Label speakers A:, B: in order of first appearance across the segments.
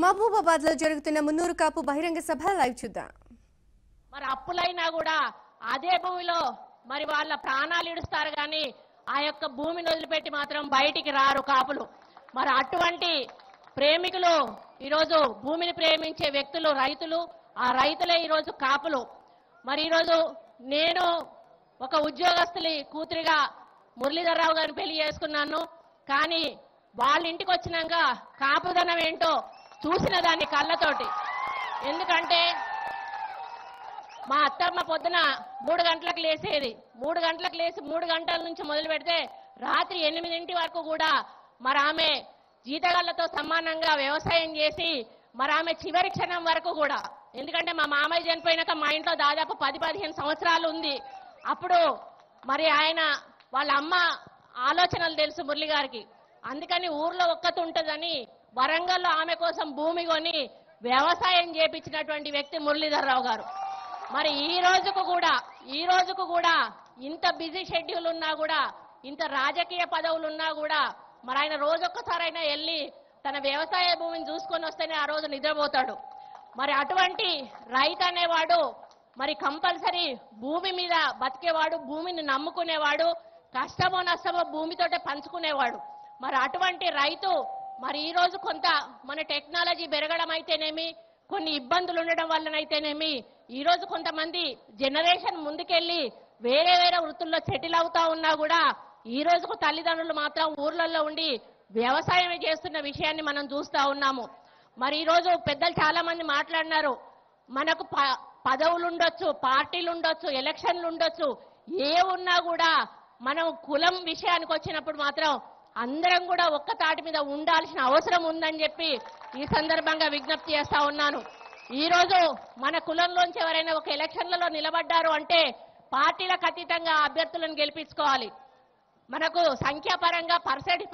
A: మహబూబాబాద్ లో జరుగుతున్న మున్నూరు కాపు బహిరంగ సభ లైవ్ చూద్దాం.
B: మరి అప్పులైనా కూడా అదే భూమిలో మరి వాళ్ళ ప్రాణాలు ఇడుస్తారు కానీ ఆ యొక్క భూమిని వదిలిపెట్టి మాత్రం బయటికి రారు కాపులు. మరి అటువంటి ప్రేమికులు ఈరోజు భూమిని ప్రేమించే వ్యక్తులు రైతులు, ఆ రైతులే ఈరోజు కాపులు. మరి ఈరోజు నేను ఒక ఉద్యోగస్తులి కూతురిగా మురళీధర్రావు గారిని పెళ్లి చేసుకున్నాను. కానీ వాళ్ళ ఇంటికి వచ్చినాక కాపుదనం ఏంటో చూసిన దాన్ని కళ్ళతోటి. ఎందుకంటే మా అత్తమ్మ పొద్దున 3 గంటలకు లేసేది. 3 గంటలకు లేచి 3 గంటల నుంచి మొదలు పెడితే రాత్రి 8 వరకు కూడా మరి ఆమె జీతగాళ్లతో సమానంగా వ్యవసాయం చేసి మరి ఆమె చివరి క్షణం వరకు కూడా, ఎందుకంటే మా మామయ్య చనిపోయినాక మా ఇంట్లో దాదాపు 10-15 సంవత్సరాలు ఉంది. అప్పుడు మరి ఆయన వాళ్ళ అమ్మ ఆలోచనలు తెలుసు మురళి గారికి. అందుకని ఊర్లో ఒక్కతి ఉంటుందని వరంగల్లో ఆమె కోసం భూమి కొని వ్యవసాయం చేపించినటువంటి వ్యక్తి మురళీధర్రావు గారు. మరి ఈ రోజుకు కూడా ఇంత బిజీ షెడ్యూల్ ఉన్నా కూడా, ఇంత రాజకీయ పదవులు ఉన్నా కూడా మరి ఆయన రోజొక్కసారైనా వెళ్ళి తన వ్యవసాయ భూమిని చూసుకొని వస్తేనే ఆ రోజు నిద్రపోతాడు. మరి అటువంటి రైతు అనేవాడు మరి కంపల్సరీ భూమి మీద బతికేవాడు, భూమిని నమ్ముకునేవాడు, కష్టమో నష్టమో భూమితోటే పంచుకునేవాడు. మరి అటువంటి రైతు మరి ఈ రోజు కొంత మన టెక్నాలజీ పెరగడం అయితేనేమి, కొన్ని ఇబ్బందులు ఉండడం వల్లనైతేనేమి ఈ రోజు కొంతమంది జనరేషన్ ముందుకెళ్లి వేరే వృత్తుల్లో సెటిల్ అవుతా ఉన్నా కూడా ఈ రోజుకు తల్లిదండ్రులు మాత్రం ఊర్లలో ఉండి వ్యవసాయమే చేస్తున్న విషయాన్ని మనం చూస్తా ఉన్నాము. మరి ఈ రోజు పెద్దలు చాలా మంది మాట్లాడినారు. మనకు పదవులు ఉండొచ్చు, పార్టీలు ఉండొచ్చు, ఎలక్షన్లు ఉండొచ్చు, ఏ ఉన్నా కూడా మనం కులం విషయానికి వచ్చినప్పుడు మాత్రం అందరం కూడా ఒక్క తాటి మీద ఉండాల్సిన అవసరం ఉందని చెప్పి ఈ సందర్భంగా విజ్ఞప్తి చేస్తా ఉన్నాను. ఈ రోజు మన కులంలోంచి ఎవరైనా ఒక ఎలక్షన్లలో నిలబడ్డారు అంటే పార్టీలకు అతీతంగా అభ్యర్థులను గెలిపించుకోవాలి. మనకు సంఖ్యాపరంగా పర్సంటేజ్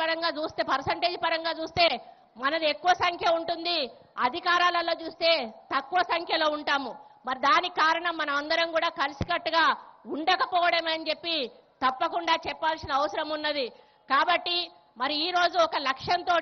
B: పరంగా చూస్తే మనది ఎక్కువ సంఖ్య ఉంటుంది, అధికారాలలో చూస్తే తక్కువ సంఖ్యలో ఉంటాము. మరి దానికి కారణం మనం అందరం కూడా కలిసికట్టుగా ఉండకపోవడమే అని చెప్పి తప్పకుండా చెప్పాల్సిన అవసరం ఉన్నది. కాబట్టి మరి ఈ రోజు ఒక లక్ష్యంతో,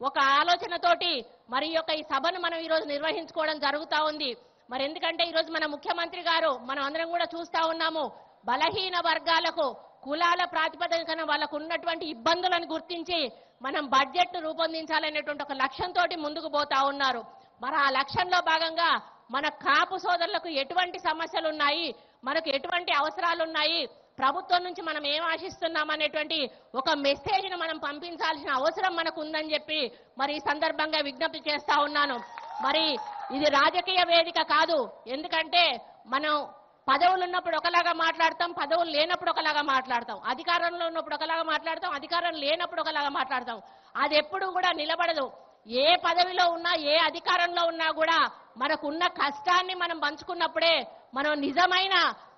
B: ఒక ఆలోచనతోటి మరి ఈ సభను మనం ఈ రోజు నిర్వహించుకోవడం జరుగుతా ఉంది. మరి ఎందుకంటే ఈ రోజు మన ముఖ్యమంత్రి గారు మనం అందరం కూడా చూస్తా ఉన్నాము, బలహీన వర్గాలకు కులాల ప్రాతిపదికన వాళ్ళకు ఉన్నటువంటి ఇబ్బందులను గుర్తించి మనం బడ్జెట్ రూపొందించాలనేటువంటి ఒక లక్ష్యంతో ముందుకు పోతా ఉన్నారు. మరి ఆ లక్ష్యంలో భాగంగా మన కాపు సోదరులకు ఎటువంటి సమస్యలు ఉన్నాయి, మనకు ఎటువంటి అవసరాలు ఉన్నాయి, ప్రభుత్వం నుంచి మనం ఏం ఆశిస్తున్నాం అనేటువంటి ఒక మెసేజ్ను మనం పంపించాల్సిన అవసరం మనకు ఉందని చెప్పి మరి ఈ సందర్భంగా విజ్ఞప్తి చేస్తా ఉన్నాను. మరి ఇది రాజకీయ వేదిక కాదు. ఎందుకంటే మనం పదవులు ఉన్నప్పుడు ఒకలాగా మాట్లాడతాం, పదవులు లేనప్పుడు ఒకలాగా మాట్లాడతాం, అధికారంలో ఉన్నప్పుడు ఒకలాగా మాట్లాడతాం, అధికారం లేనప్పుడు ఒకలాగా మాట్లాడతాం. అది ఎప్పుడు కూడా నిలబడదు. ఏ పదవిలో ఉన్నా, ఏ అధికారంలో ఉన్నా కూడా మనకున్న కష్టాన్ని మనం పంచుకున్నప్పుడే మనం నిజమైన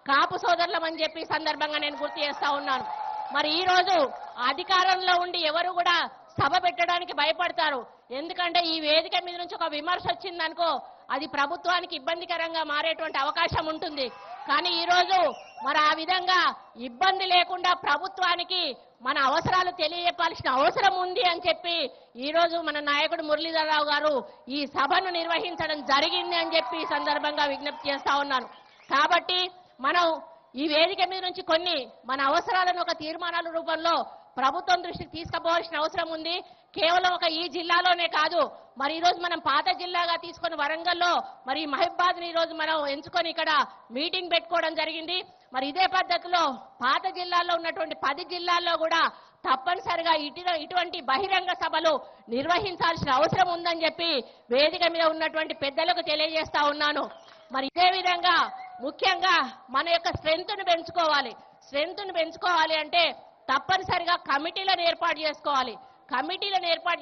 B: కాపు సోదరులం అని చెప్పి సందర్భంగా నేను గుర్తు చేస్తా ఉన్నాను. మరి ఈ రోజు అధికారంలో ఉండి ఎవరు కూడా సభ పెట్టడానికి భయపడతారు. ఎందుకంటే ఈ వేదిక మీద నుంచి ఒక విమర్శ వచ్చిందనుకో అది ప్రభుత్వానికి ఇబ్బందికరంగా మారేటువంటి అవకాశం ఉంటుంది. కానీ ఈ రోజు మరి ఆ విధంగా ఇబ్బంది లేకుండా ప్రభుత్వానికి మన అవసరాలు తెలియజెప్పాల్సిన అవసరం ఉంది అని చెప్పి ఈ రోజు మన నాయకుడు మురళీధర్రావు గారు ఈ సభను నిర్వహించడం జరిగింది అని చెప్పి ఈ సందర్భంగా విజ్ఞప్తి చేస్తా ఉన్నాను. కాబట్టి మనం ఈ వేదిక మీద నుంచి కొన్ని మన అవసరాలను ఒక తీర్మానాల రూపంలో ప్రభుత్వం దృష్టికి తీసుకుపోవాల్సిన అవసరం ఉంది. కేవలం ఈ జిల్లాలోనే కాదు, మరి ఈ రోజు మనం పాత జిల్లాగా తీసుకొని వరంగల్లో మరి మహబూబాబాద్ ని ఈ రోజు మనం ఎంచుకొని ఇక్కడ మీటింగ్ పెట్టుకోవడం జరిగింది. మరి ఇదే పద్ధతిలో పాత జిల్లాల్లో ఉన్నటువంటి 10 జిల్లాల్లో కూడా తప్పనిసరిగా ఇటువంటి బహిరంగ సభలు నిర్వహించాల్సిన అవసరం ఉందని చెప్పి వేదిక మీద ఉన్నటువంటి పెద్దలకు తెలియజేస్తా ఉన్నాను. మరి ఇదే విధంగా ముఖ్యంగా మన యొక్క స్ట్రెంగ్త్ను పెంచుకోవాలి అంటే తప్పనిసరిగా కమిటీలను ఏర్పాటు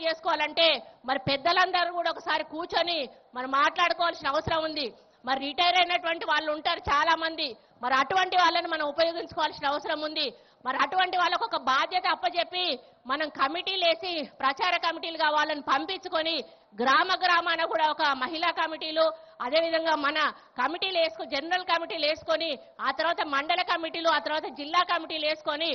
B: చేసుకోవాలంటే మరి పెద్దలందరూ కూడా ఒకసారి కూర్చొని మరి మాట్లాడుకోవాల్సిన అవసరం ఉంది. మరి రిటైర్ అయినటువంటి వాళ్ళు ఉంటారు చాలా మంది, మరి అటువంటి వాళ్ళని మనం ఉపయోగించుకోవాల్సిన అవసరం ఉంది. మరి అటువంటి వాళ్ళకు ఒక బాధ్యత అప్పచెప్పి మనం కమిటీలు వేసి ప్రచార కమిటీలుగా వాళ్ళని పంపించుకొని గ్రామాన కూడా ఒక మహిళా కమిటీలు, అదేవిధంగా మన కమిటీలు జనరల్ కమిటీలు వేసుకొని ఆ తర్వాత మండల కమిటీలు, ఆ తర్వాత జిల్లా కమిటీలు వేసుకొని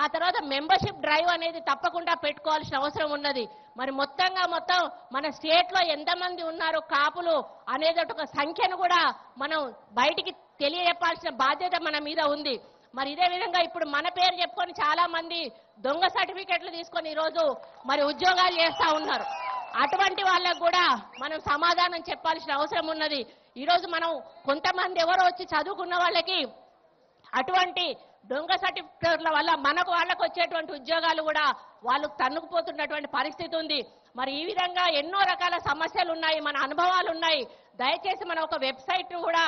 B: ఆ తర్వాత మెంబర్షిప్ డ్రైవ్ అనేది తప్పకుండా పెట్టుకోవాల్సిన అవసరం ఉన్నది. మరి మొత్తం మన స్టేట్ లో ఎంతమంది ఉన్నారు కాపులు అనేది ఒక సంఖ్యను కూడా మనం బయటికి తెలియజెప్పాల్సిన బాధ్యత మన మీద ఉంది. మరి ఇదే విధంగా ఇప్పుడు మన పేరు చెప్పుకొని చాలా మంది దొంగ సర్టిఫికెట్లు తీసుకొని ఈరోజు మరి ఉద్యోగాలు చేస్తా ఉన్నారు. అటువంటి వాళ్ళకు కూడా మనం సమాధానం చెప్పాల్సిన అవసరం ఉన్నది. ఈరోజు మనం కొంతమంది ఎవరో వచ్చి చదువుకున్న వాళ్ళకి అటువంటి దొంగ సర్టిఫికెట్ల వల్ల వాళ్ళకు వచ్చేటువంటి ఉద్యోగాలు కూడా వాళ్ళు తన్నుకుపోతున్నటువంటి పరిస్థితి ఉంది. మరి ఈ విధంగా ఎన్నో రకాల సమస్యలు ఉన్నాయి, మన అనుభవాలు ఉన్నాయి. దయచేసి మనం ఒక వెబ్సైట్ కూడా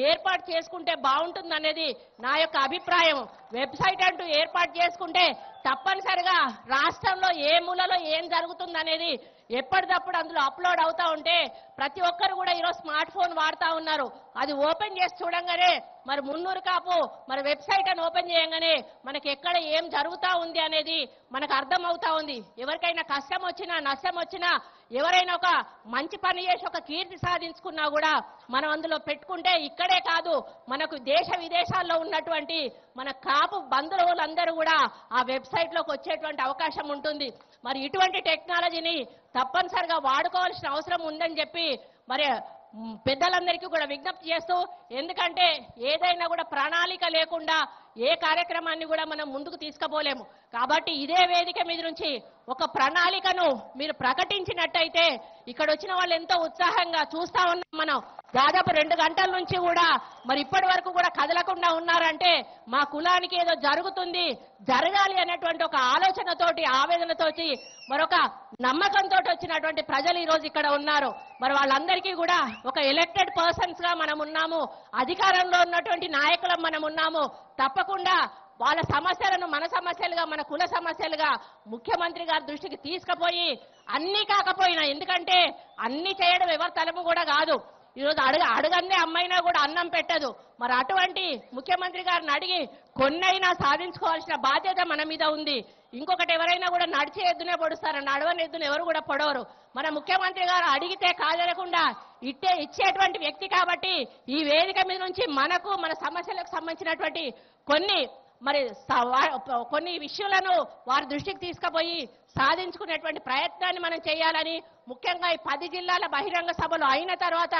B: ఏర్పాటు చేసుకుంటే బాగుంటుంది అనేది నా యొక్క అభిప్రాయం. వెబ్సైట్ అంటూ ఏర్పాటు చేసుకుంటే తప్పనిసరిగా రాష్ట్రంలో ఏ మూలలో ఏం జరుగుతుంది అనేది ఎప్పటికప్పుడు అందులో అప్లోడ్ అవుతా ఉంటే ప్రతి ఒక్కరు కూడా ఈరోజు స్మార్ట్ ఫోన్ వాడుతూ ఉన్నారు. అది ఓపెన్ చేసి చూడంగానే మరి మున్నూరు కాపు మరి వెబ్సైట్ అని ఓపెన్ చేయగానే మనకి ఎక్కడ ఏం జరుగుతా ఉంది అనేది మనకు అర్థం అవుతా ఉంది. ఎవరికైనా కష్టం వచ్చినా నష్టం వచ్చినా ఎవరైనా ఒక మంచి పని చేసి ఒక కీర్తి సాధించుకున్నా కూడా మనం అందులో పెట్టుకుంటే ఇక్కడే కాదు మనకు దేశ విదేశాల్లో ఉన్నటువంటి మన కాపు బంధువులందరూ కూడా ఆ వెబ్సైట్ లోకి వచ్చేటువంటి అవకాశం ఉంటుంది. మరి ఇటువంటి టెక్నాలజీని తప్పనిసరిగా వాడుకోవాల్సిన అవసరం ఉందని చెప్పి మరి పెద్దలందరికీ కూడా విజ్ఞప్తి చేస్తూ, ఎందుకంటే ఏదైనా కూడా ప్రణాళిక లేకుండా ఏ కార్యక్రమాన్ని కూడా మనం ముందుకు తీసుకుపోలేము. కాబట్టి ఇదే వేదిక మీద నుంచి ఒక ప్రణాళికను మీరు ప్రకటించినట్టయితే ఇక్కడ వచ్చిన వాళ్ళు ఎంతో ఉత్సాహంగా చూస్తా ఉన్నాం. మనం దాదాపు 2 గంటల నుంచి కూడా మరి ఇప్పటి వరకు కూడా కదలకుండా ఉన్నారంటే మా కులానికి ఏదో జరుగుతుంది, జరగాలి అనేటువంటి ఒక ఆలోచనతోటి ఆవేదనతోటి మరొక నమ్మకంతో వచ్చినటువంటి ప్రజలు ఈ రోజు ఇక్కడ ఉన్నారు. మరి వాళ్ళందరికీ కూడా ఒక ఎలక్టెడ్ పర్సన్స్ గా మనం ఉన్నాము, అధికారంలో ఉన్నటువంటి నాయకులం మనం ఉన్నాము. తప్పకుండా వాళ్ళ సమస్యలను మన సమస్యలుగా మన కుల సమస్యలుగా ముఖ్యమంత్రి గారి దృష్టికి తీసుకుపోయి అన్ని కాకపోయినా, ఎందుకంటే అన్ని చేయడం ఎవరి తలము కూడా కాదు. ఈరోజు అడగన్నే అమ్మైనా కూడా అన్నం పెట్టదు. మరి అటువంటి ముఖ్యమంత్రి గారిని అడిగి కొన్నైనా సాధించుకోవాల్సిన బాధ్యత మన మీద ఉంది. ఇంకొకటి ఎవరైనా కూడా నడిచే ఎద్దునే పొడుస్తారు, నడవని ఎద్దును ఎవరు కూడా పొడవరు. మన ముఖ్యమంత్రి గారు అడిగితే కాదనకుండా ఇచ్చేటువంటి వ్యక్తి కాబట్టి ఈ వేదిక మీద నుంచి మనకు మన సమస్యలకు సంబంధించినటువంటి కొన్ని విషయాలను వారి దృష్టికి తీసుకుపోయి సాధించుకునేటువంటి ప్రయత్నాన్ని మనం చేయాలని, ముఖ్యంగా ఈ 10 జిల్లాల బహిరంగ సభలు అయిన తర్వాత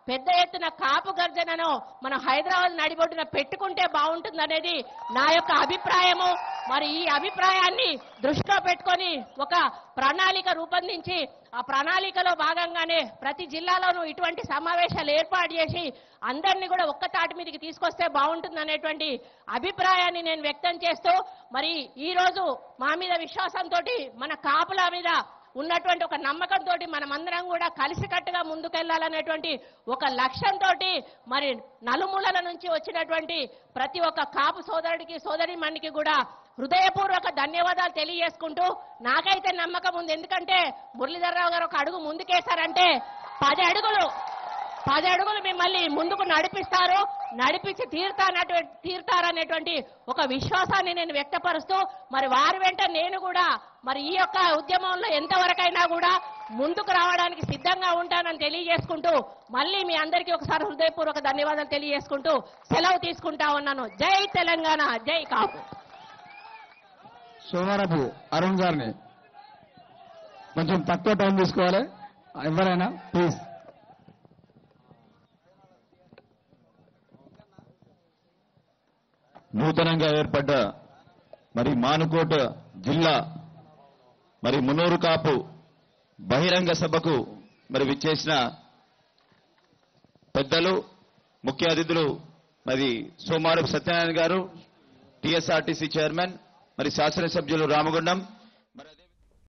B: పెద్ద ఎత్తున కాపు గర్జనను మనం హైదరాబాద్ నడిబొడ్డున పెట్టుకుంటే బాగుంటుందనేది నా యొక్క అభిప్రాయము. మరి ఈ అభిప్రాయాన్ని దృష్టిలో పెట్టుకొని ఒక ప్రణాళిక రూపొందించి ఆ ప్రణాళికలో భాగంగానే ప్రతి జిల్లాలోనూ ఇటువంటి సమావేశాలు ఏర్పాటు చేసి అందరినీ కూడా ఒక్క తాటి మీదకి తీసుకొస్తే బాగుంటుందనేటువంటి అభిప్రాయాన్ని నేను వ్యక్తం చేస్తూ, మరి ఈ రోజు మా మీద విశ్వాసంతో మన కాపుల మీద ఉన్నటువంటి ఒక నమ్మకంతో మనమందరం కూడా కలిసికట్టుగా ముందుకెళ్లాలనేటువంటి ఒక లక్ష్యంతో మరి నలుమూలల నుంచి వచ్చినటువంటి ప్రతి ఒక్క కాపు సోదరుడికి సోదరిమణికి కూడా హృదయపూర్వక ధన్యవాదాలు తెలియజేసుకుంటూ, నాకైతే నమ్మకం ఉంది. ఎందుకంటే మురళీధర్రావు గారు ఒక అడుగు ముందుకేశారంటే 10 అడుగులు మిమ్మల్ని ముందుకు నడిపించి తీరుతారనేటువంటి ఒక విశ్వాసాన్ని నేను వ్యక్తపరుస్తూ, మరి వారి వెంట నేను కూడా మరి ఈ యొక్క ఉద్యమంలో ఎంతవరకైనా కూడా ముందుకు రావడానికి సిద్ధంగా ఉంటానని తెలియజేసుకుంటూ, మళ్ళీ మీ అందరికీ ఒకసారి హృదయపూర్వక ధన్యవాదాలు తెలియజేసుకుంటూ సెలవు తీసుకుంటా ఉన్నాను. జై తెలంగాణ, జై కాపు.
C: సోమవారపు అరుణ్ గారిని కొంచెం తక్కువ టైం తీసుకోవాలి ఎవరైనా ప్లీజ్.
D: నూతనంగా ఏర్పడ్డ మరి మానుకోట జిల్లా మరి మున్నూరు కాపు బహిరంగ సభకు మరి విచ్చేసిన పెద్దలు ముఖ్య అతిథులు మరి సోమారపు సత్యనారాయణ గారు, టీఎస్ఆర్టీసీ చైర్మన్, మరి శాసనసభ్యులు రామగుండం,